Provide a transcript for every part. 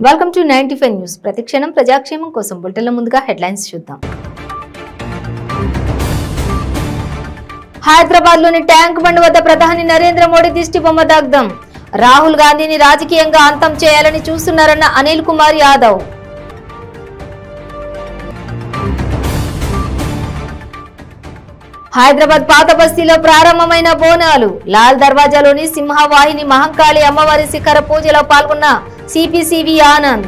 Welcome to 95 news. ప్రతిక్షణం ప్రజాక్షేమం కోసం బులెటిన్ల ముందుగా హెడ్లైన్స్ చూద్దాం. హైదరాబాద్ లోని ట్యాంక్ బండ్ వద్ద ప్రధాని నరేంద్ర మోడీ దిష్టి బొమ్మ దగ్ధం. రాహుల్ గాంధీని రాజకీయంగా అంతం చేయాలని చూస్తున్నారన్న అనిల్ కుమార్ యాదవ్. హైదరాబాద్ పాత బస్తీలో ప్రారంభమైన బోనాలు. లాల్ దర్వాజాలోని సింహవాహిని మహంకాళి అమ్మవారి శిఖర పూజలో పాల్గొన్న సిపిసివి ఆనంద్.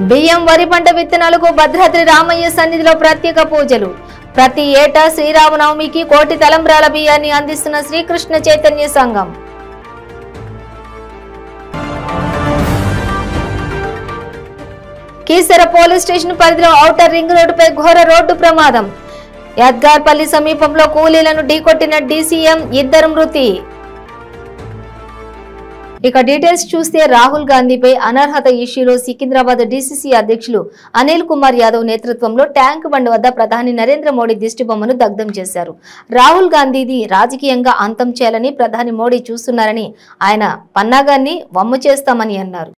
బియ్యం వరి పంట విత్తనాలకు భద్రాద్రి రామయ్య సన్నిధిలో ప్రత్యేక పూజలు. ప్రతి ఏటా శ్రీరామనవమికి 1 కోటి తలంబ్రాల బియ్యాన్ని అందిస్తున్న శ్రీకృష్ణ చైతన్య సంఘం. కీసర పోలీస్ స్టేషన్ పరిధిలో ఔటర్ రింగ్ రోడ్డుపై ఘోర రోడ్డు ప్రమాదం. యాద్గార్పల్లి సమీపంలో కూలీలను ఢీకొట్టిన డీసీఎం, 2 మృతి. ఇక డీటెయిల్స్ చూస్తే రాహుల్ గాంధీపై అనర్హత ఇష్యూలో సికింద్రాబాద్ డీసీసీ అధ్యక్షులు అనిల్ కుమార్ యాదవ్ నేతృత్వంలో ట్యాంక్ బండ్ వద్ద ప్రధాని నరేంద్ర మోడీ దిష్టి బొమ్మను దగ్ధం చేశారు. రాహుల్ గాంధీని రాజకీయంగా అంతం చేయాలని ప్రధాని మోడీ చూస్తున్నారని, ఆయన పన్నాగాన్ని వమ్ము చేస్తామని అన్నారు.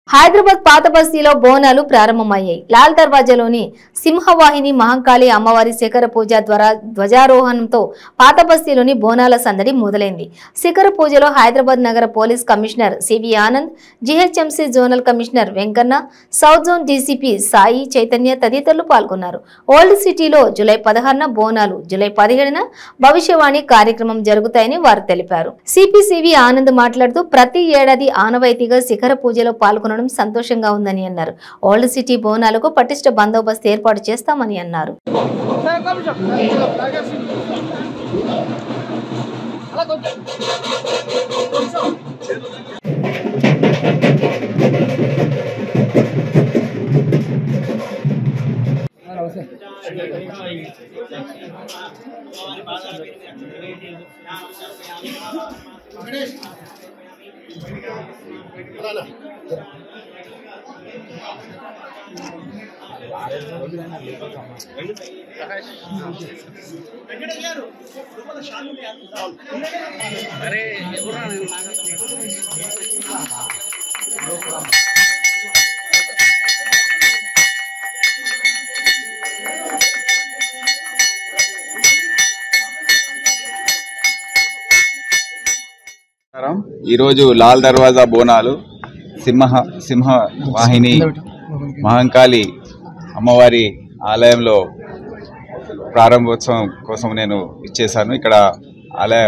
హైదరాబాద్ పాత బస్తీలో బోనాలు ప్రారంభమయ్యాయి. లాల్ దర్వాజాలోని సింహవాహిని మహంకాళి అమ్మవారి శిఖర పూజ ద్వారా ధ్వజారోహణంతో పాత బస్తీలోని బోనాల సందడి మొదలైంది. శిఖర పూజలో హైదరాబాద్ నగర police commissioner CV Anand, GHMC zonal commissioner Venkanna, south zone DCP Sai Chaitanya తదితరులు పాల్గొన్నారు. ఓల్డ్ సిటీలో జూలై 16న బోనాలు, జూలై 17న భవిష్యవాణి కార్యక్రమం జరుగుతాయని వారు తెలిపారు. సిపిసివి ఆనంద్ మాట్లాడుతూ ప్రతి ఏడాది ఆనవాయితీగా శిఖర పూజలో పాల్గొనడం సంతోషంగా ఉందని అన్నారు. ఓల్డ్ సిటీ బోనాలకు పటిష్ట బందోబస్తు ఏర్పాటు చేస్తామని అన్నారు. ఈరోజు లాల్ దర్వాజా బోనాలు సింహవాహిని మహంకాళి అమ్మవారి ఆలయంలో ప్రారంభోత్సవం కోసం నేను ఇచ్చేశాను. ఇక్కడ ఆలయ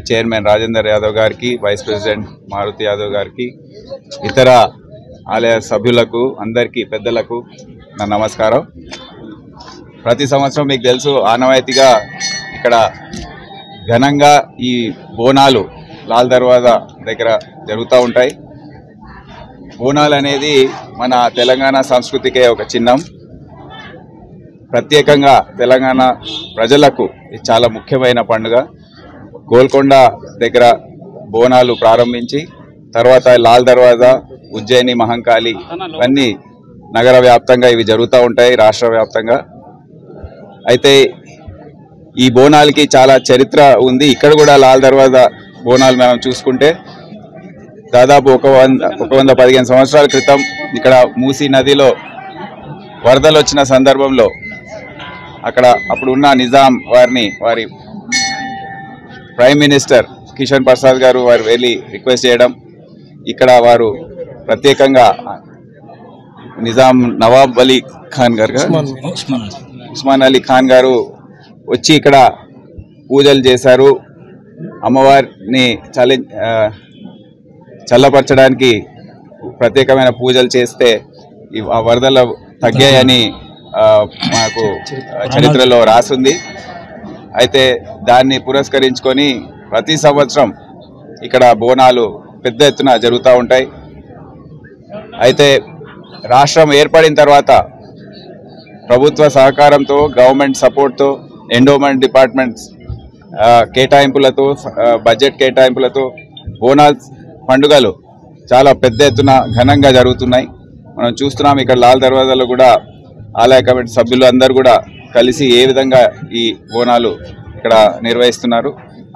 చైర్మన్ రాజేందర్ యాదవ్ గారికి, వైస్ ప్రెసిడెంట్ మారుతి యాదవ్ గారికి, ఇతర ఆలయ సభ్యులకు, అందరికీ పెద్దలకు నా నమస్కారం. ప్రతి సంవత్సరం మీకు తెలుసు ఆనవాయితీగా ఇక్కడ ఘనంగా ఈ బోనాలు లాల్ దర్వాజా దగ్గర జరుగుతూ ఉంటాయి. బోనాలు అనేది మన తెలంగాణ సంస్కృతికే ఒక చిహ్నం. ప్రత్యేకంగా తెలంగాణ ప్రజలకు ఇది చాలా ముఖ్యమైన పండుగ. గోల్కొండ దగ్గర బోనాలు ప్రారంభించి తర్వాత లాల్ దర్వాజా, ఉజ్జయిని, మహంకాళి ఇవన్నీ నగర వ్యాప్తంగా ఇవి జరుగుతూ ఉంటాయి, రాష్ట్ర వ్యాప్తంగా. అయితే ఈ బోనాలకి చాలా చరిత్ర ఉంది. ఇక్కడ కూడా లాల్ దర్వాజా బోనాలు మనం చూసుకుంటే దాదాపు 115 సంవత్సరాల క్రితం ఇక్కడ మూసీ నదిలో వరదలు వచ్చిన సందర్భంలో అక్కడ అప్పుడున్న నిజాం వారి ప్రైమ్ మినిస్టర్ కిషన్ ప్రసాద్ గారు వారు వెళ్ళి రిక్వెస్ట్ చేయడం, ఇక్కడ వారు ప్రత్యేకంగా నిజాం నవాబ్ అలీ ఖాన్ గారు ఉస్మాన్ అలీ ఖాన్ గారు వచ్చి ఇక్కడ పూజలు చేశారు. అమ్మవారిని చల్లపరచడానికి ప్రత్యేకమైన పూజలు చేస్తే ఆ వరదలు తగ్గాయని మాకు చరిత్రలో రాసుంది. అయితే దాన్ని పురస్కరించుకొని ప్రతి సంవత్సరం ఇక్కడ బోనాలు పెద్ద ఎత్తున జరుగుతూ ఉంటాయి. అయితే రాష్ట్రం ఏర్పడిన తర్వాత ప్రభుత్వ సహకారంతో, గవర్నమెంట్ సపోర్ట్తో, ఎండోమెంట్ డిపార్ట్మెంట్స్ కేటాయింపులతో, బడ్జెట్ కేటాయింపులతో బోనాల్ పండుగలు చాలా పెద్ద ఎత్తున ఘనంగా జరుగుతున్నాయి. మనం చూస్తున్నాం ఇక్కడ లాల్ దర్వాజాలో కూడా ఆలయ కమిటీ సభ్యులు అందరూ కూడా కలిసి ఏ విధంగా ఈ బోనాలు ఇక్కడ నిర్వహిస్తున్నారు.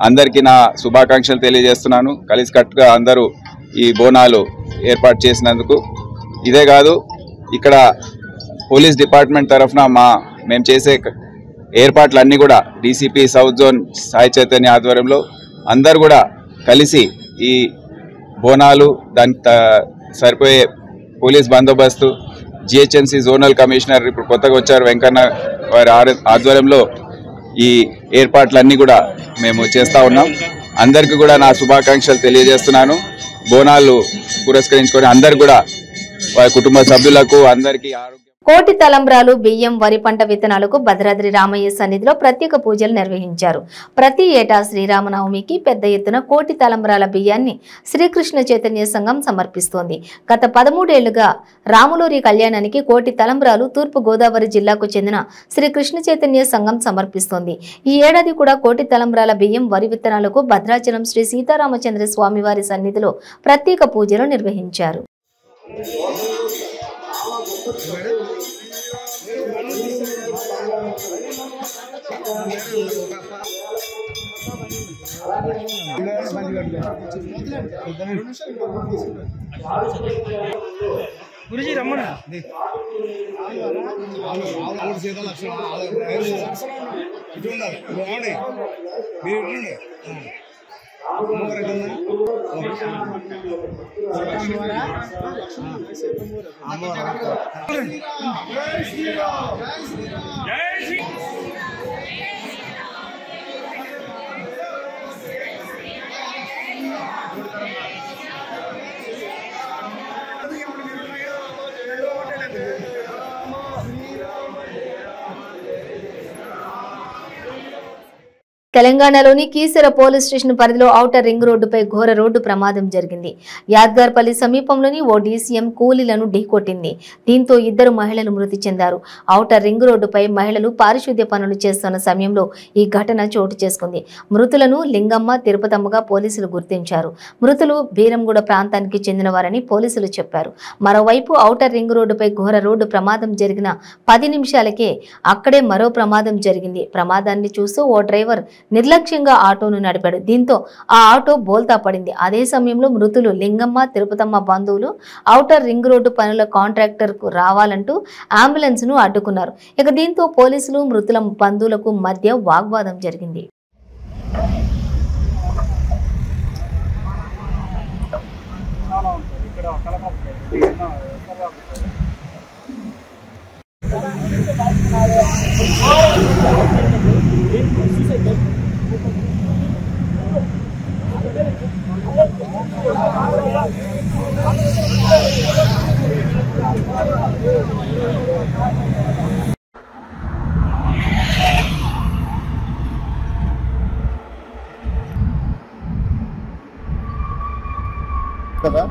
అందరికీ నా శుభాకాంక్షలు తెలియజేస్తున్నాను. కలిసికట్టుగా అందరూ ఈ బోనాలు ఏర్పాటు చేసినందుకు. ఇదే కాదు, ఇక్కడ పోలీస్ డిపార్ట్మెంట్ తరఫున మేము చేసే ఏర్పాట్లన్నీ కూడా DCP south zone Sai Chaitanya ఆధ్వర్యంలో అందరూ కూడా కలిసి ఈ బోనాలు, దానికి సరిపోయే పోలీస్ బందోబస్తు, జిహెచ్ఎంసీ జోనల్ కమిషనర్ ఇప్పుడు కొత్తగా వచ్చారు వెంకన్న వారి ఆధ్వర్యంలో ఈ ఏర్పాట్లన్నీ కూడా మేము చేస్తూ ఉన్నాం. అందరికీ కూడా నా శుభాకాంక్షలు తెలియజేస్తున్నాను. బోనాలు పురస్కరించుకొని అందరు కూడా వారి కుటుంబ సభ్యులకు అందరికీ కోటి తలంబ్రాలు, బియ్యం, వరి పంట విత్తనాలకు భద్రాద్రి రామయ్య సన్నిధిలో ప్రత్యేక పూజలు నిర్వహించారు. ప్రతి ఏటా శ్రీరామనవమికి పెద్ద ఎత్తున కోటి తలంబ్రాల బియ్యాన్ని శ్రీకృష్ణ చైతన్య సంఘం సమర్పిస్తోంది. గత 13 ఏళ్లుగా రాములూరి కళ్యాణానికి కోటి తలంబ్రాలు తూర్పు గోదావరి జిల్లాకు చెందిన శ్రీకృష్ణ చైతన్య సంఘం సమర్పిస్తోంది. ఈ ఏడాది కూడా కోటి తలంబ్రాల బియ్యం, వరి విత్తనాలకు భద్రాచలం శ్రీ సీతారామచంద్ర స్వామి వారి సన్నిధిలో ప్రత్యేక పూజలు నిర్వహించారు. గురుజీ రమ్మన్నా తెలంగాణలోని కీసర పోలీస్ స్టేషన్ పరిధిలో ఔటర్ రింగ్ రోడ్డుపై ఘోర రోడ్డు ప్రమాదం జరిగింది. యాద్గార్పల్లి సమీపంలోని ఓ డీసీఎం కూలీలను ఢీకొట్టింది. దీంతో 2 మహిళలు మృతి చెందారు. ఔటర్ రింగ్ రోడ్డుపై మహిళలు పారిశుద్ధ్య పనులు చేస్తున్న సమయంలో ఈ ఘటన చోటు చేసుకుంది. మృతులను లింగమ్మ, తిరుపతమ్మగా పోలీసులు గుర్తించారు. మృతులు బీరంగూడ ప్రాంతానికి చెందినవారని పోలీసులు చెప్పారు. మరోవైపు ఔటర్ రింగ్ రోడ్డుపై ఘోర రోడ్డు ప్రమాదం జరిగిన 10 నిమిషాలకే అక్కడే మరో ప్రమాదం జరిగింది. ప్రమాదాన్ని చూస్తూ ఓ డ్రైవర్ నిర్లక్ష్యంగా ఆటోను నడిపాడు. దీంతో ఆ ఆటో బోల్తా పడింది. అదే సమయంలో మృతులు లింగమ్మ, తిరుపతమ్మ బంధువులు ఔటర్ రింగ్ రోడ్డు పనుల కాంట్రాక్టర్ కు రావాలంటూ అంబులెన్స్ ను అడ్డుకున్నారు. ఇక దీంతో పోలీసులు, మృతుల బంధువులకు మధ్య వాగ్వాదం జరిగింది. కదా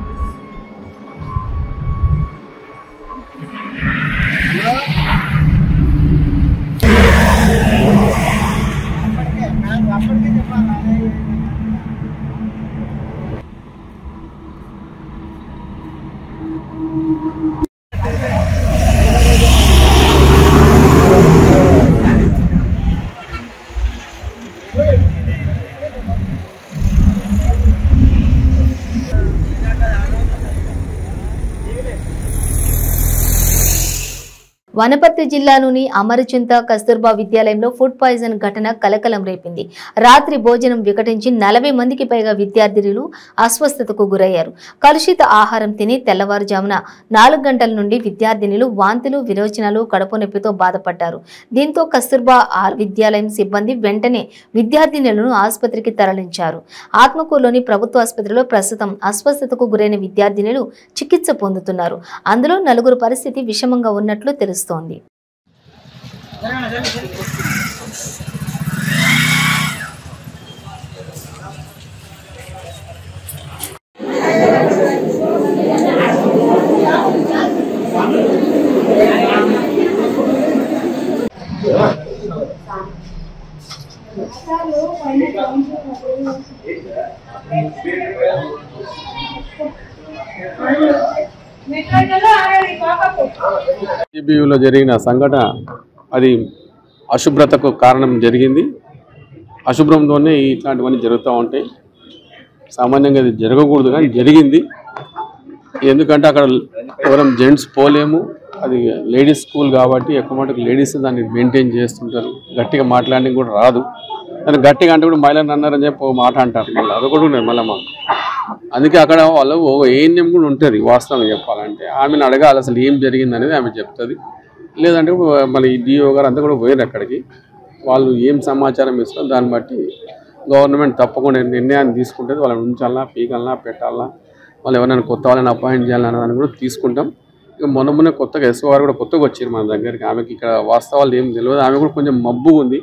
వనపర్తి జిల్లాలోని అమరచింత కస్తూర్బా విద్యాలయంలో ఫుడ్ పాయిజన్ ఘటన కలకలం రేపింది. రాత్రి భోజనం వికటించి 40 మందికి పైగా విద్యార్థినులు అస్వస్థతకు గురయ్యారు. కలుషిత ఆహారం తిని తెల్లవారుజామున 4 గంటల నుండి విద్యార్థినులు వాంతులు, విరోచనాలు, కడుపు నొప్పితో బాధపడ్డారు. దీంతో కస్తూర్బా విద్యాలయం సిబ్బంది వెంటనే విద్యార్థినులను ఆసుపత్రికి తరలించారు. ఆత్మకూరులోని ప్రభుత్వ ఆసుపత్రిలో ప్రస్తుతం అస్వస్థతకు గురైన విద్యార్థినులు చికిత్స పొందుతున్నారు. అందులో 4 పరిస్థితి విషమంగా ఉన్నట్లు తెలుస్తోంది. లో జరిగిన సంఘటన అది అశుభ్రతకు కారణం జరిగింది. అశుభ్రంతోనే ఇట్లాంటివన్నీ జరుగుతూ ఉంటాయి. సామాన్యంగా అది జరగకూడదు కానీ జరిగింది. ఎందుకంటే అక్కడ ఎవరం జెంట్స్ పోలేము, అది లేడీస్ స్కూల్ కాబట్టి ఎక్కువ మటుకు లేడీస్ దాన్ని మెయింటైన్ చేస్తుంటారు. గట్టిగా మాట్లాడడానికి కూడా రాదు. దాన్ని గట్టిగా అంటే కూడా మహిళలు అన్నారని చెప్పి ఒక మాట అంటారు. మళ్ళీ అది కూడా ఉన్నాయి మళ్ళీ మాకు. అందుకే అక్కడ వాళ్ళు ఏఎన్ఎం కూడా ఉంటుంది. వాస్తవంగా చెప్పాలంటే ఆమెను అడగాలి అసలు ఏం జరిగింది అనేది ఆమె చెప్తుంది. లేదంటే మళ్ళీ డిఓ గారు అంతా కూడా పోయారు అక్కడికి. వాళ్ళు ఏం సమాచారం ఇస్తారో దాన్ని బట్టి గవర్నమెంట్ తప్పకుండా నిర్ణయాన్ని తీసుకుంటుంది. వాళ్ళని ఉంచాలన్నా, పీకాలన్నా, పెట్టాలన్నా, వాళ్ళు ఎవరైనా కొత్త వాళ్ళని అపాయింట్ చేయాలన్న దాన్ని కూడా తీసుకుంటాం. ఇక మొన్న కొత్తగా ఎస్ఓ గారు కూడా కొత్తగా వచ్చారు మన దగ్గరికి. ఆమెకి ఇక్కడ వాస్తవాలు ఏం తెలియదు. ఆమె కూడా కొంచెం మబ్బుగా ఉంది.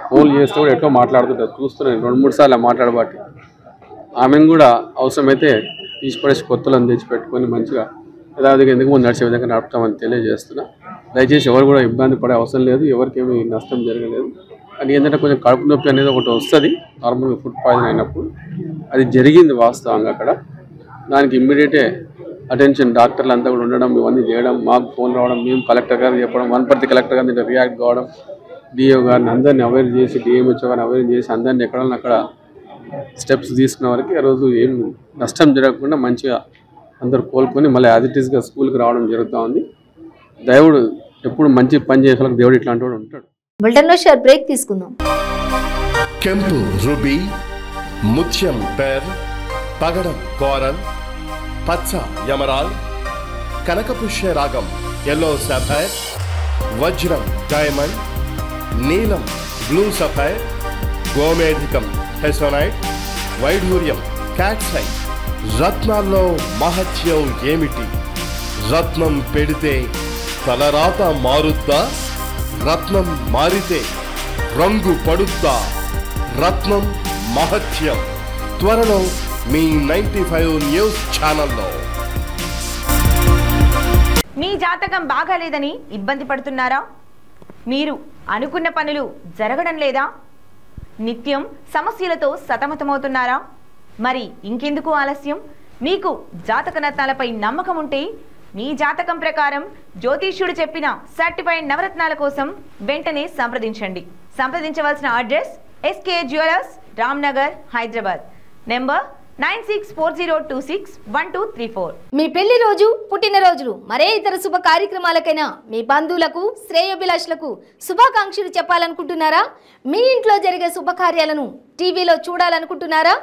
ఫోన్లు చేస్తే కూడా ఎట్లా మాట్లాడుతుంటారు చూస్తున్నాను. 2-3 సార్లు మాట్లాడబట్టి ఆమెను కూడా అవసరమైతే తీసిపడేసి కొత్తలను తెచ్చిపెట్టుకొని మంచిగా యథావిధిగా ఎందుకు ముందు నడిచే విధంగా నడుపుతామని తెలియజేస్తున్నా. దయచేసి ఎవరు కూడా ఇబ్బంది పడే అవసరం లేదు. ఎవరికేమీ నష్టం జరగలేదు. కానీ ఏంటంటే కొంచెం కడుపు నొప్పి అనేది ఒకటి వస్తుంది నార్మల్గా ఫుడ్ పాయిజన్ అయినప్పుడు. అది జరిగింది వాస్తవంగా అక్కడ. దానికి ఇమ్మీడియటే అటెన్షన్ డాక్టర్లు అంతా కూడా ఉండడం, ఇవన్నీ చేయడం, మాకు ఫోన్ రావడం, మేము కలెక్టర్ గారికి చెప్పడం, వనపర్తి కలెక్టర్ గారిని దీంట్లో రియాక్ట్ కావడం, డిఓ గారిని అందరినీ అవేర్ చేసి, డిఎంహెచ్ఓ గారిని అవేర్ చేసి అందరినీ ఎక్కడన్నా అక్కడ స్టెప్స్ తీసుకున్న వరకు ఆ రోజు ఏం నష్టం జరగకుండా మంచిగా అందరూ కోలుకొని మళ్ళీ యాజ్ ఇట్ ఈస్గా స్కూల్కి రావడం జరుగుతూ ఉంది. దేవుడు ఎప్పుడు మంచి పని చేసే వాళ్ళకి దేవుడు ఇట్లాంటి వాడు ఉంటాడు. బులెటిన్లో షార్ట్ బ్రేక్ తీసుకుందాం. ಕೆಂಪು ರುಬಿ, ಮುತ್ಯಂ ಪೆರ್, పగడం కోరల్, పచ్చ యమరాల్, కనకపుష్య రాగం ఎల్లో సఫైర్, వజ్రం డైమండ్, నీలం బ్లూ సఫైర్, గోమేధికం హెసోనైట్, వైఢూర్యం క్యాట్సైట్. రత్నాల్లో మహత్యం ఏమిటి? రత్నం పెడితే తలరాత మారుద్దా? రత్నం మారితే రంగు పడుద్దా? రత్నం మహత్యం త్వరలో మీ 95 న్యూస్ ఛానల్లో. మీ జాతకం బాగాలేదని ఇబ్బంది పడుతున్నారా? మీరు అనుకున్న పనులు జరగడం లేదా? నిత్యం సమస్యలతో సతమతమవుతున్నారా? మరి ఇంకెందుకు ఆలస్యం? మీకు జాతక రత్నాలపై నమ్మకం ఉంటే మీ జాతకం ప్రకారం జ్యోతిష్యుడు చెప్పిన సర్టిఫైడ్ నవరత్నాల కోసం వెంటనే సంప్రదించండి. సంప్రదించవలసిన address SK jewellers, Ramnagar, Hyderabad. Number 9640261234. మీ పెళ్లి రోజు, పుట్టినరోజులు, మరే ఇతర శుభ కార్యక్రమాలకైనా మీ బంధువులకు, శ్రేయోభిలాషులకు శుభాకాంక్షలు చెప్పాలనుకుంటున్నారా? మీ ఇంట్లో జరిగే శుభకార్యాలను టీవీలో చూడాలనుకుంటున్నారా?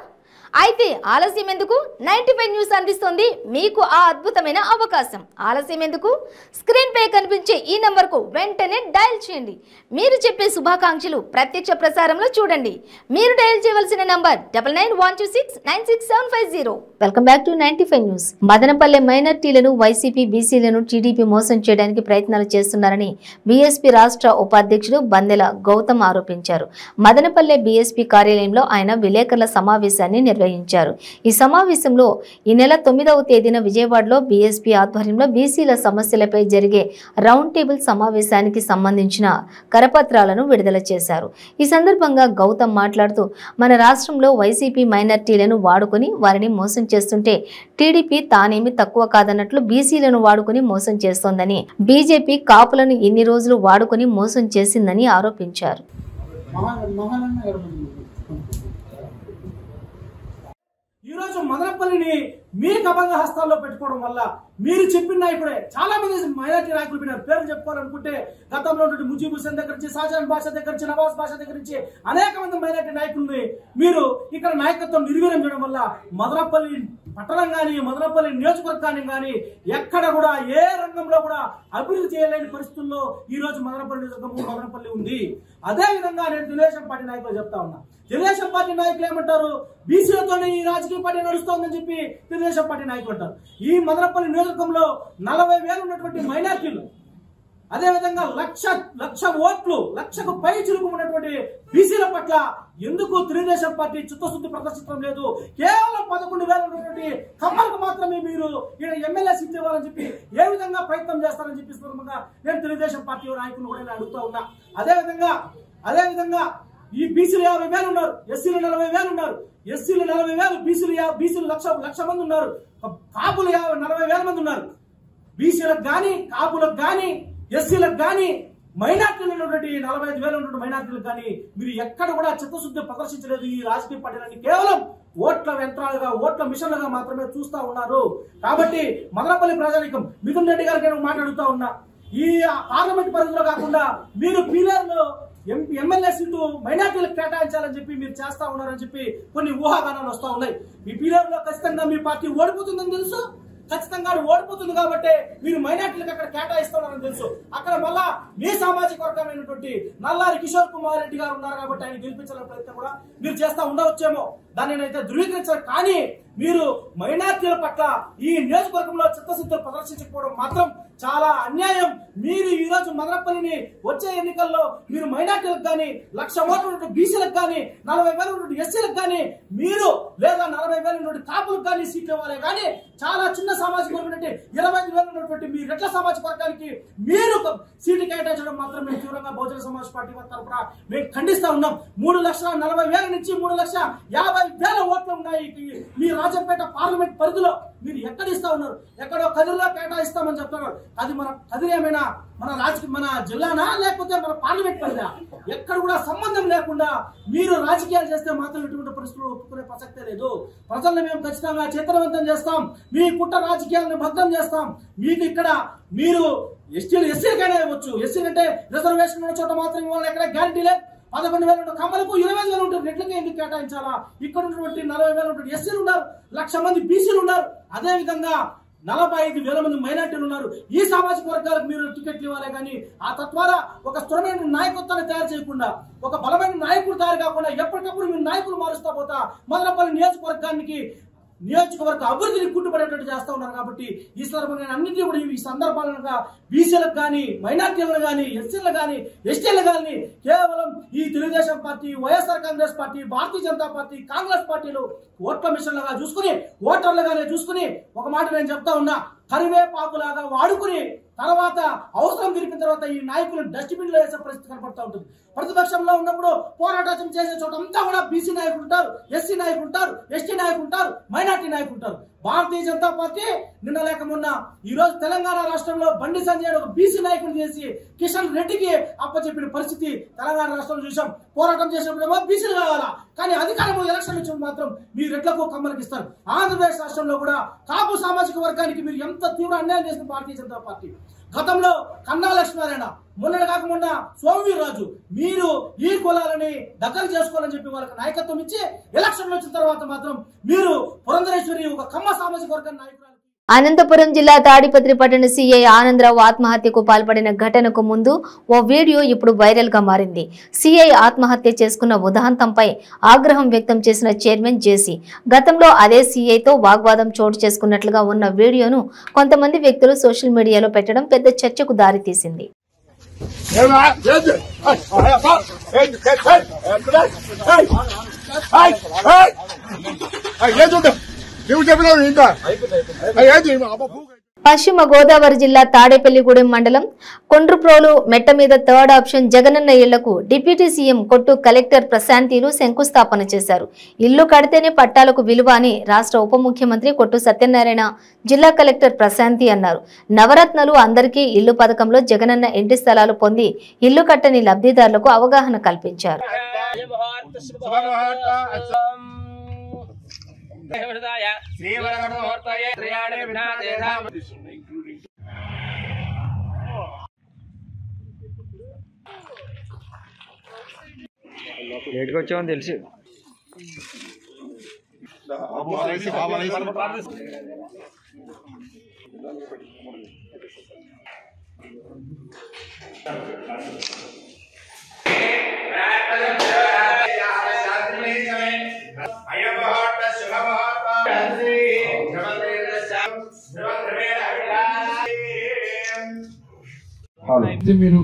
అయితే ఆలస్యం ఎందుకు? 95 న్యూస్ అందిస్తుంది మీకు ఆ అద్భుతమైన అవకాశం. ఆలస్యం ఎందుకు? స్క్రీన్ పై కనిపించే ఈ నంబర్కు వెంటనే డయల్ చేయండి. మీరు చెప్పే శుభాకాంక్షలు ప్రత్యక్ష ప్రసారంలో చూడండి. మీరు డయల్ చేయవలసిన number 9912696750. Welcome back to 95 news. Madanapalle మైనార్టీలను, వైసీపీ, బీసీలను టీడీపీ మోసం చేయడానికి ప్రయత్నాలు చేస్తున్నారని బీఎస్పీ రాష్ట్ర ఉపాధ్యక్షుడు బందెల గౌతమ్ ఆరోపించారు. మదనపల్లె బీఎస్పీ కార్యాలయంలో ఆయన విలేకరుల సమావేశాన్ని నిర్వహించారు. ఈ సమావేశంలో ఈ నెల 9వ తేదీన విజయవాడలో బీఎస్పీ ఆధ్వర్యంలో బీసీల సమస్యలపై జరిగే రౌండ్ టేబుల్ సమావేశానికి సంబంధించిన కరపత్రాలను విడుదల చేశారు. ఈ సందర్భంగా గౌతమ్ మాట్లాడుతూ, మన రాష్ట్రంలో వైసీపీ మైనార్టీలను వాడుకొని వారిని మోసం చేస్తుంటే టీడీపీ తానేమి తక్కువ కాదన్నట్లు బీసీలను వాడుకొని మోసం చేస్తోందని, బీజేపీ కాపులను ఇన్ని రోజులు వాడుకొని మోసం చేసిందని ఆరోపించారు. ఈరోజు మదనపల్లిని మీ కబంధ హస్తాల్లో పెట్టుకోవడం వల్ల మీరు చెప్పిన నాయకుడే. చాలా మంది మైనార్టీ నాయకులు పోయినారు, పేర్లు చెప్పుకోవాలనుకుంటే గతంలో ముజీబ్ హుసేన్ దగ్గర నుంచి, షాజహాన్ బాషా దగ్గర నుంచి, నవాజ్ బాషా దగ్గర నుంచి అనేక మంది మైనార్టీ నాయకుల్ని మీరు ఇక్కడ నాయకత్వం నిర్వీర్యం చేయడం వల్ల మదనపల్లి పట్టణం కానీ మదనపల్లి నియోజకవర్గాన్ని కానీ ఎక్కడ కూడా ఏ రంగంలో కూడా అభివృద్ధి చేయలేని పరిస్థితుల్లో ఈ రోజు మదనపల్లి నియోజకవర్గం మదనపల్లి ఉంది. అదే విధంగా నేను తెలుగుదేశం పార్టీ నాయకులు చెప్తా ఉన్నా. తెలుగుదేశం పార్టీ నాయకులు ఏమంటారు, బీసీలతోనే ఈ రాజకీయ పార్టీ నడుస్తోందని చెప్పి తెలుగుదేశం పార్టీ నాయకులు అంటారు. ఈ మదనపల్లి నియోజకవర్గంలో 40,000 ఉన్నటువంటి మైనార్టీలు, అదేవిధంగా లక్ష ఓట్లు, లక్షకు పై చిలుకు ఉన్నటువంటి బీసీల పట్ల ఎందుకు తెలుగుదేశం పార్టీ చిత్తశుద్ధి ప్రదర్శించడం లేదు? కేవలం 11,000 ఉన్నటువంటి కమ్మలకు మాత్రమే మీరు ఇక్కడ ఎమ్మెల్యే సీట్లు ఇవ్వాలని చెప్పి ఏ విధంగా ప్రయత్నం చేస్తారని చెప్పి సందర్భంగా నేను తెలుగుదేశం పార్టీ నాయకులు కూడా అడుగుతా ఉన్నా. అదేవిధంగా ఈ బీసీలు 50,000 ఉన్నారు, ఎస్సీలు 40,000 ఉన్నారు. ఎస్సీలు 40,000, బీసీలు లక్ష మంది ఉన్నారు, కాపులు 40,000 మంది ఉన్నారు. బీసీలకు గాని, కాపులకు గాని, ఎస్సీలకు గాని, మైనార్టీలు ఉన్నటువంటి 45,000 ఉన్నటువంటి మైనార్టీలకు కానీ మీరు ఎక్కడ కూడా చిత్తశుద్ధి ప్రదర్శించలేదు. ఈ రాజకీయ పార్టీలన్నీ కేవలం ఓట్ల యంత్రాలుగా, ఓట్ల మిషన్లుగా మాత్రమే చూస్తా ఉన్నారు. కాబట్టి మదనపల్లి ప్రజానికం మిథున్ రెడ్డి గారికి నేను మాట్లాడుతూ ఉన్నా, ఈ పార్లమెంట్ పరిధిలో కాకుండా మీరు పీలేరులో ఎమ్మెల్యే సీటు మైనార్టీలకు కేటాయించాలని చెప్పి మీరు చేస్తా ఉన్నారని చెప్పి కొన్ని ఊహాగానాలు వస్తా ఉన్నాయి. మీ పీలేరులో ఖచ్చితంగా మీ పార్టీ ఓడిపోతుందని తెలుసు, ఖచ్చితంగా ఓడిపోతుంది కాబట్టి మీరు మైనార్టీలకు అక్కడ కేటాయిస్తున్నారని తెలుసు. అక్కడ మళ్ళా మీ సామాజిక వర్గమైనటువంటి నల్లారి కిషోర్ కుమార్ రెడ్డి గారు ఉన్నారు కాబట్టి ఆయన గెలిపించాలనే ప్రయత్నం కూడా మీరు చేస్తా ఉండవచ్చేమో, దాన్ని అయితే ధృవీకరించారు. కానీ మీరు మైనార్టీల పట్ల ఈ నియోజకవర్గంలో చిత్తశుద్ధి ప్రదర్శించకపోవడం మాత్రం చాలా అన్యాయం. మీరు ఈ రోజు మదనపల్లిని వచ్చే ఎన్నికల్లో మీరు మైనార్టీలకు కానీ, 1,00,000 ఓట్లు ఉన్నటువంటి బీసీలకు కానీ, 40,000 ఉన్నటువంటి ఎస్సీలకు కానీ, మీరు లేదా 40,000 ఉన్నటువంటి కాపులకు కానీ సీట్లు ఇవ్వాలి. కానీ చాలా చిన్న సామాజిక వర్గం 25,000 ఉన్నటువంటి మీ రెడ్ల సామాజిక వర్గానికి మీరు సీట్లు కేటాయించడం మాత్రం మేము తీవ్రంగా బహుజన సమాజ్ పార్టీ తరఫున మేము ఖండిస్తా ఉన్నాం. 3,40,000 నుంచి 3,50,000 ఓట్లు ఉన్నాయి మీ రాజంపేట పార్లమెంట్ పరిధిలో. మీరు ఎక్కడ ఇస్తా ఉన్నారు? ఎక్కడో కదిరిలో కేటాయిస్తామని చెప్తున్నారు. అది మన కదిరి ఏమైనా మన జిల్లానా లేకపోతే మన పార్లమెంట్ పరిధా? ఎక్కడ కూడా సంబంధం లేకుండా మీరు రాజకీయాలు చేస్తే మాత్రం ఎటువంటి పరిస్థితుల్లో ఒప్పుకునే ప్రసక్తే లేదు. ప్రజలను మేము ఖచ్చితంగా చైతన్యవంతం చేస్తాం, మీ కుట్ర రాజకీయాలను భగ్నం చేస్తాం. మీకు ఇక్కడ మీరు ఎస్సీలకైనా ఇవ్వచ్చు, ఎస్సీలంటే రిజర్వేషన్ ఉన్న చోట మాత్రం ఇవ్వాలి, ఎక్కడ గ్యారంటీ లేదు. 11,000 కమ్మలకు 20,000 ఉంటుంది, రెడ్లకే ఎందుకు కేటాయించాలా? ఇక్కడ ఉన్నటువంటి 40,000 ఉంటుంది ఎస్సీలు ఉన్నారు, 1,00,000 మంది బీసీలు ఉన్నారు, అదే విధంగా 45,000 మంది మైనార్టీలు ఉన్నారు. ఈ సామాజిక వర్గాలకు మీరు టికెట్లు ఇవ్వాలి. కానీ ఆ తద్వారా ఒక స్థిరమైన నాయకత్వాన్ని తయారు చేయకుండా, ఒక బలమైన నాయకుడు తయారు కాకుండా ఎప్పటికప్పుడు మీరు నాయకులు మారుస్తా పోతా మదనపల్లి నియోజకవర్గ అభివృద్ధిని కుట్టుపడేటట్టు చేస్తా ఉన్నారు. కాబట్టి ఈ సందర్భంగా అన్నింటినీ కూడా ఈ సందర్భాలను బీసీలకు కానీ, మైనార్టీలకు కానీ, ఎస్సీలకు కానీ, ఎస్టీలకు కానీ కేవలం ఈ Telugu Desam party, YSR Congress party, Bharatiya Janata party, Congress పార్టీలు ఓట్ల మిషన్లుగా చూసుకుని, ఓటర్లుగానే చూసుకుని ఒక మాట నేను చెప్తా ఉన్నా, కరివేపాకులాగా వాడుకుని తర్వాత అవసరం తీరిపిన తర్వాత ఈ నాయకులు డస్ట్బిన్ లో వేసే పరిస్థితి కనపడతా ఉంటుంది. ప్రతిపక్షంలో ఉన్నప్పుడు పోరాటం చేసే చోట అంతా కూడా బీసీ నాయకులు ఉంటారు, ఎస్సీ నాయకులు ఉంటారు, ఎస్టీ నాయకులు ఉంటారు, మైనార్టీ నాయకులు ఉంటారు. భారతీయ జనతా పార్టీ నిన్న లేక మొన్న ఈ రోజు తెలంగాణ రాష్ట్రంలో బండి సంజయ్ ఒక బీసీ నాయకుడు చేసి కిషన్ రెడ్డికి అప్పచెప్పిన పరిస్థితి తెలంగాణ రాష్ట్రంలో చూసాం. పోరాటం చేసినప్పుడేమో బీసీలు కావాలా, కానీ అధికారం ఎలక్షన్ వచ్చినప్పుడు మాత్రం మీరు రెడ్లకు కమ్మలకు ఇస్తారు. ఆంధ్రప్రదేశ్ రాష్ట్రంలో కూడా కాపు సామాజిక వర్గానికి మీరు ఎంత తీవ్ర అన్యాయం చేసిన భారతీయ జనతా పార్టీ. గతంలో కన్నా లక్ష్మీనారాయణ, మొన్నటి కాకుండా సోమవీర్రాజు, మీరు ఈ కులాలని దగ్గర చేసుకోవాలని చెప్పి వాళ్ళకి నాయకత్వం ఇచ్చి ఎలక్షన్లు వచ్చిన తర్వాత మాత్రం మీరు పురంధరేశ్వరి ఒక కమ్మ సామాజిక వర్గం నాయకురాలు. అనంతపురం జిల్లా తాడిపత్రి పట్టణ సీఐ ఆనందరావు ఆత్మహత్యకు పాల్పడిన ఘటనకు ముందు ఓ వీడియో ఇప్పుడు వైరల్ గా మారింది. సీఐ ఆత్మహత్య చేసుకున్న ఉదాంతంపై ఆగ్రహం వ్యక్తం చేసిన చైర్మన్ జేసీ గతంలో అదే సీఐతో వాగ్వాదం చోటు చేసుకున్నట్లుగా ఉన్న వీడియోను కొంతమంది వ్యక్తులు సోషల్ మీడియాలో పెట్టడం పెద్ద చర్చకు దారితీసింది. పశ్చిమ గోదావరి జిల్లా తాడేపల్లిగూడెం మండలం కొండ్రుప్రోలు మెట్ట మీద థర్డ్ ఆప్షన్ జగనన్న ఇళ్లకు డిప్యూటీ సీఎం కొట్టు కలెక్టర్ ప్రశాంతిలు శంకుస్థాపన చేశారు. ఇల్లు కడితేనే పట్టాలకు విలువ అని రాష్ట్ర ఉప ముఖ్యమంత్రి కొట్టు సత్యనారాయణ జిల్లా కలెక్టర్ ప్రశాంతి అన్నారు. నవరత్నాలు అందరికీ ఇల్లు పథకంలో జగనన్న ఇంటి స్థలాలు పొంది ఇల్లు కట్టని లబ్ధిదారులకు అవగాహన కల్పించారు. లేట్గా వచ్చామని తెలుసు. మీరు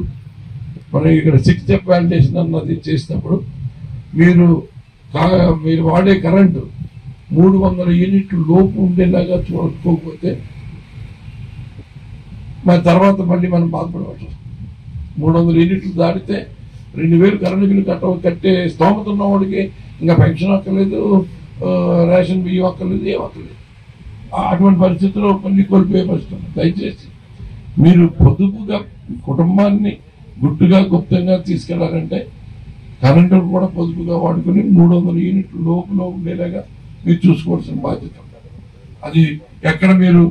మనం ఇక్కడ 6 స్టెప్ వాలిడేషన్ అన్నది చేసినప్పుడు మీరు వాడే కరెంటు 300 యూనిట్లు లోపు ఉండేలాగా చూడకపోతే మరి తర్వాత మళ్ళీ మనం బాధపడవచ్చు. 300 యూనిట్లు దాటితే 2000 కరెంటు బిల్లు కట్టే స్తోమత ఉన్న వాడికి ఇంకా పెన్షన్ అక్కర్లేదు, రేషన్ బియ్యం అక్కర్లేదు, ఏం అక్కర్లేదు. అటువంటి పరిస్థితుల్లో కొన్ని కోల్పోయే పరిస్థితులు. దయచేసి మీరు పొదుపుగా కుటుంబాన్ని గుట్టుగా గుప్తంగా తీసుకెళ్లాలంటే కరెంటు కూడా పొదుపుగా వాడుకుని 300 యూనిట్లు లోపులో ఉండేలాగా మీరు చూసుకోవాల్సిన బాధ్యత ఉంటుంది. అది ఎక్కడ మీరు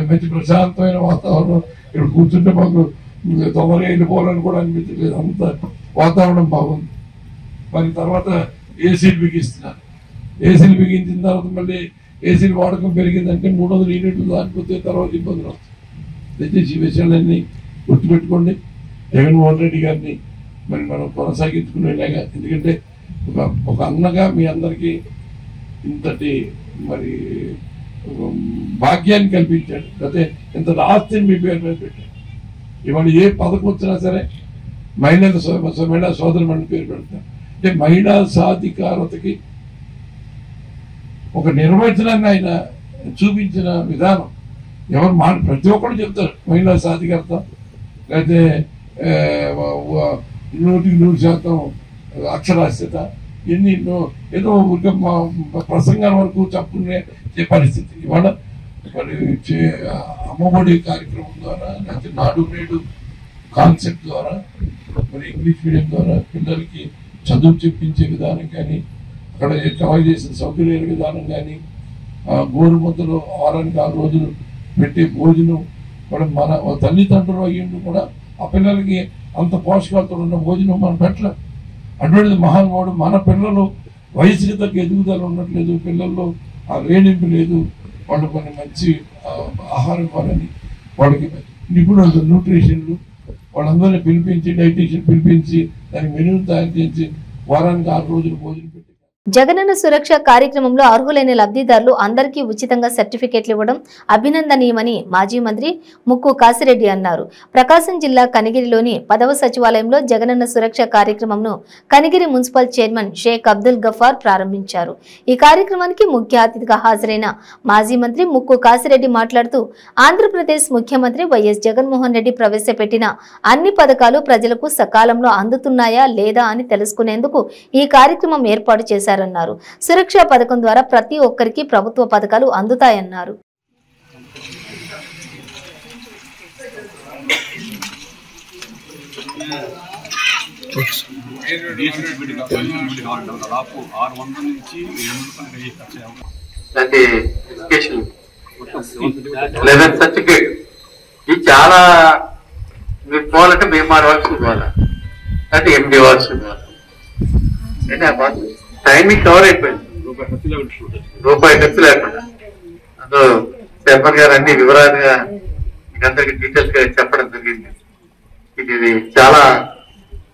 మంచి ప్రశాంతమైన వాతావరణం ఇక్కడ కూర్చుంటే మాకు తొందరగా వెళ్ళిపోవాలని కూడా అనిపించలేదు. అంత వాతావరణం బాగుంది. మరి తర్వాత ఏసీలు బిగిస్తున్నారు. ఏసీలు బిగించిన తర్వాత మళ్ళీ ఏసీలు వాడకం పెరిగిందంటే 300 యూనిట్లు దాటిపోతే తర్వాత ఇబ్బందులు వస్తాయి. దయచేసి ఈ విషయాలన్నీ గుర్తుపెట్టుకోండి. జగన్మోహన్ రెడ్డి గారిని మరి మనం కొనసాగించుకునేలాగా, ఎందుకంటే ఒక అన్నగా మీ అందరికీ ఇంతటి మరి భాగ్యాన్ని కల్పించాడు. అయితే ఇంత ఆస్తిని మీ పేరు మీద పెట్టాడు. ఇవాళ ఏ పథకం వచ్చినా సరే మహిళా సోదరుమణి పేరు పెడతారు. అంటే మహిళా సాధికారతకి ఒక నిర్వచనాన్ని ఆయన చూపించిన విధానం ఎవరు ప్రతి ఒక్కరు చెప్తారు. మహిళా సాధికారత లేకపోతే 100% అక్షరాస్యత, ఎన్ని ఏదో ప్రసంగాల వరకు చెప్పుకునే పరిస్థితి. ఇవాళ మరి అమ్మఒడి కార్యక్రమం ద్వారా లేకపోతే నాడు నేడు కాన్సెప్ట్ ద్వారా మరి ఇంగ్లీష్ మీడియం ద్వారా పిల్లలకి చదువు చెప్పించే విధానం కానీ, అక్కడ కవర్ చేసిన సౌకర్యాల విధానం కానీ, గోరుముద్దలు వారానికి 6 రోజులు పెట్టే భోజనం కూడా మన తల్లిదండ్రులు అయ్యిండు కూడా ఆ పిల్లలకి అంత పోషకాలతో ఉన్న భోజనం మనం పెట్టలేం. అటువంటిది మహానుభావుడు మన పిల్లలు వయసుకి తగ్గ ఎదుగుదల ఉండట్లేదు, పిల్లల్లో ఆ వేణింపు లేదు, వాళ్ళు కొన్ని మంచి ఆహారం ఇవ్వాలని వాళ్ళకి నిపుణులు న్యూట్రిషన్లు వాళ్ళందరినీ పిలిపించి డైటీషియన్ పిలిపించి దానికి మెనూని తయారు చేసి వారానికి 6 రోజులు భోజనం పెట్టి జగనన్న సురక్ష కార్యక్రమంలో అర్హులైన లబ్ధిదారులు అందరికీ ఉచితంగా సర్టిఫికెట్లు ఇవ్వడం అభినందనీయమని మాజీ మంత్రి ముక్కు కాసిరెడ్డి అన్నారు. ప్రకాశం జిల్లా కనిగిరిలోని 10వ సచివాలయంలో జగనన్న సురక్ష కార్యక్రమంను కనిగిరి మున్సిపల్ చైర్మన్ షేక్ అబ్దుల్ గఫార్ ప్రారంభించారు. ఈ కార్యక్రమానికి ముఖ్య అతిథిగా హాజరైన మాజీ మంత్రి ముక్కు కాసిరెడ్డి మాట్లాడుతూ ఆంధ్రప్రదేశ్ ముఖ్యమంత్రి వైఎస్ జగన్మోహన్ రెడ్డి ప్రవేశపెట్టిన అన్ని పథకాలు ప్రజలకు సకాలంలో అందుతున్నాయా లేదా అని తెలుసుకునేందుకు ఈ కార్యక్రమం ఏర్పాటు చేశారు. సురక్ష పథకం ద్వారా ప్రతి ఒక్కరికి ప్రభుత్వ పథకాలు అందుతాయన్నారు. చాలా మీరు పోవాలంటే మేము వాల్సి పోవాలా అంటే ఎండి వాల్సి పోవాలి. టైమింగ్ కవర్ అయిపోయింది, రూపాయి ఖర్చు లేకుండా. అందులో చైర్మన్ గారు అన్ని వివరాలుగా మీకందరికి డీటెయిల్స్ గా చెప్పడం జరిగింది. ఇది చాలా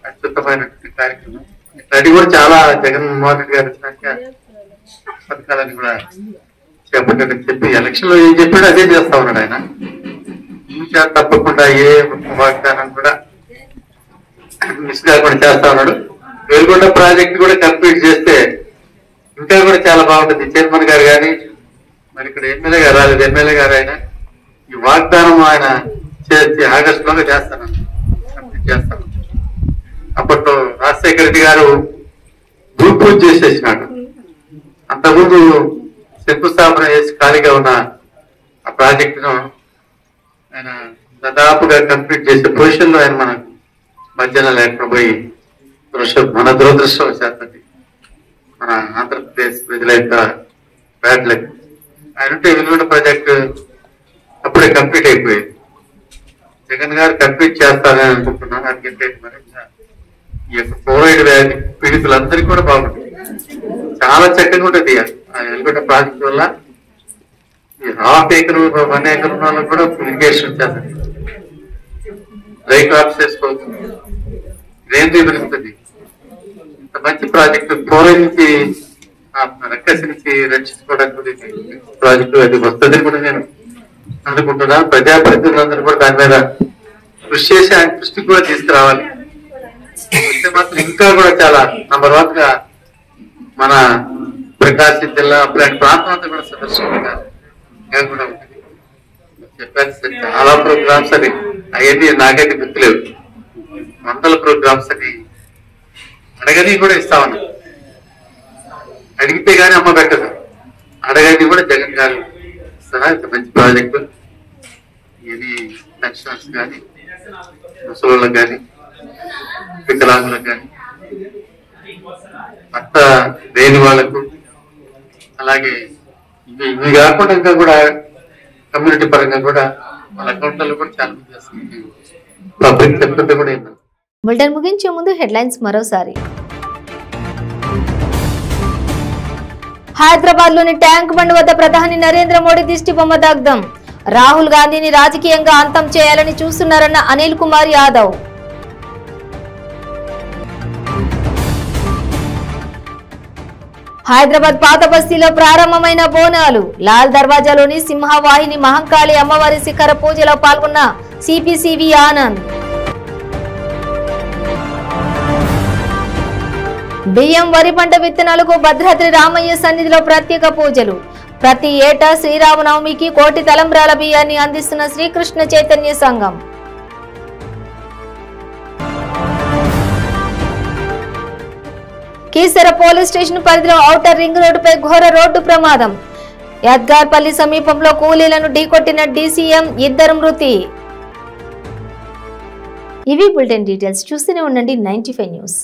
అద్భుతమైనటువంటి కార్యక్రమం. అది కూడా చాలా జగన్మోహన్ రెడ్డి గారు వచ్చినాక పథకాలని కూడా చేపట్టారని చెప్పి ఎలక్షన్ లో ఏం చెప్పాడో అదే చేస్తా ఉన్నాడు ఆయన. ఇంకా తప్పకుండా ఏ వాగ్దానం కూడా మిస్ కాకుండా చేస్తా ఉన్నాడు. వెలుగొండ ప్రాజెక్ట్ కూడా కంప్లీట్ చేస్తే ఇంకా కూడా చాలా బాగుంటుంది. చైర్మన్ గారు కానీ మరి ఇక్కడ ఎమ్మెల్యే గారు రాలేదు, ఎమ్మెల్యే గారు ఆయన ఈ వాగ్దానం ఆయన చేసి ఆగస్టులోనే చేస్తాను, కంప్లీట్ చేస్తాను. అప్పట్లో రాజశేఖర రెడ్డి గారు భూ పూజ చేసేసినాడు. అంతకుముందు శంకుస్థాపన చేసి ఖాళీగా ఉన్న ఆ ప్రాజెక్టును ఆయన దాదాపుగా కంప్లీట్ చేసే పొజిషన్ లో ఆయన మనకు మధ్యాహ్నం లేకుండా పోయి మన దురదృష్టవశాత్తు మన ఆంధ్రప్రదేశ్ ప్రజల యొక్క బ్యాడ్ లక్. ఆయన ఉంటే వెలుగొండ ప్రాజెక్టు అప్పుడే కంప్లీట్ అయిపోయింది. జగన్ గారు కంప్లీట్ చేస్తారని అనుకుంటున్నాను. అందుకంటే మరి ఈ యొక్క ఫ్లోరైడ్ వ్యాధి పీడితులందరికీ కూడా బాగుంటుంది. చాలా చక్కగా ఉంటుంది ఆ ఎల్గొండ ప్రాజెక్ట్ వల్ల. ఈ 1/2 ఎకరు 1 ఎకర్ ఉన్న వాళ్ళకి కూడా ఇరిగేషన్ వచ్చేస్తుంది, డ్రై క్రాప్స్ చేసుకోవచ్చు, గ్రేనరీ పెరుగుతుంది. ఇంత మంచి ప్రాజెక్టు ఫ్లోరైడ్ నుంచి రక్కసి నుంచి రక్షించుకోవడానికి ప్రాజెక్టు అది వస్తుందని కూడా నేను అనుకుంటున్నాను. ప్రజాప్రతినిధులందరూ కూడా దాని మీద కృషి చేసి ఆయన దృష్టికి కూడా తీసుకురావాలి. వస్తే మాత్రం ఇంకా కూడా చాలా నంబర్ 1 గా మన ప్రకాశం జిల్లా అలాంటి ప్రాంతం అంతా కూడా సందర్శనగా కూడా ఉంటుంది. చెప్పారు సార్, చాలా ప్రోగ్రామ్స్ అని అవన్నీ నాకైతే గుర్తులేవు. 100 ప్రోగ్రామ్స్ అని అడగని కూడా ఇస్తామన్నా. అడిగితే గానీ అమ్మ పెట్టదు, అడగని కూడా జగన్ గారు ఇస్తారా. ఇంత మంచి ప్రాజెక్టు ఇది పెన్షనర్స్ కానీ, ముసలిళ్ళకి కానీ, వికలాంగులకు కానీ, భర్త లేని వాళ్లకు, అలాగే ఇవి కాకుండా ఇంకా కూడా కమ్యూనిటీ పరంగా కూడా వాళ్ళ అకౌంట్లలో కూడా చాలా మంది చేస్తుంది. పబ్లిక్ సెక్టర్ కూడా ఏంటంటే బులెటిన్ ముగించే ముందు హెడ్లైన్స్ మరోసారి. హైదరాబాద్ లోని ట్యాంక్ బండ్ వద్ద ప్రధాని నరేంద్ర మోడీ దిష్టి బొమ్మ దగ్ధం. రాహుల్ గాంధీని రాజకీయంగా అంతం చేయాలని చూస్తున్నారన్న అనిల్ కుమార్ యాదవ్. హైదరాబాద్ పాత బస్తీలో ప్రారంభమైన బోనాలు. లాల్ దర్వాజాలోని సింహవాహిని మహంకాళి అమ్మవారి శిఖర పూజలో పాల్గొన్న సిపిసివి ఆనంద్. బియ్యం వరి పంట విత్తనాలకు భద్రాద్రి రామయ్య సన్నిధిలో ప్రత్యేక పూజలు. ప్రతి ఏటా శ్రీరామనవమికి 1 కోటి తలంబ్రాల బియ్యాన్ని అందిస్తున్న శ్రీకృష్ణ చైతన్య సంఘం. కీసర పోలీస్ స్టేషన్ పరిధిలో ఔటర్ రింగ్ రోడ్డుపై ఘోర రోడ్డు ప్రమాదం. యాద్గార్పల్లి సమీపంలో కూలీలను ఢీకొట్టిన డీసీఎం, 2 మృతి. ఇవి బులెటిన్ డీటెయిల్స్. చూస్తూనే ఉండండి 95 న్యూస్.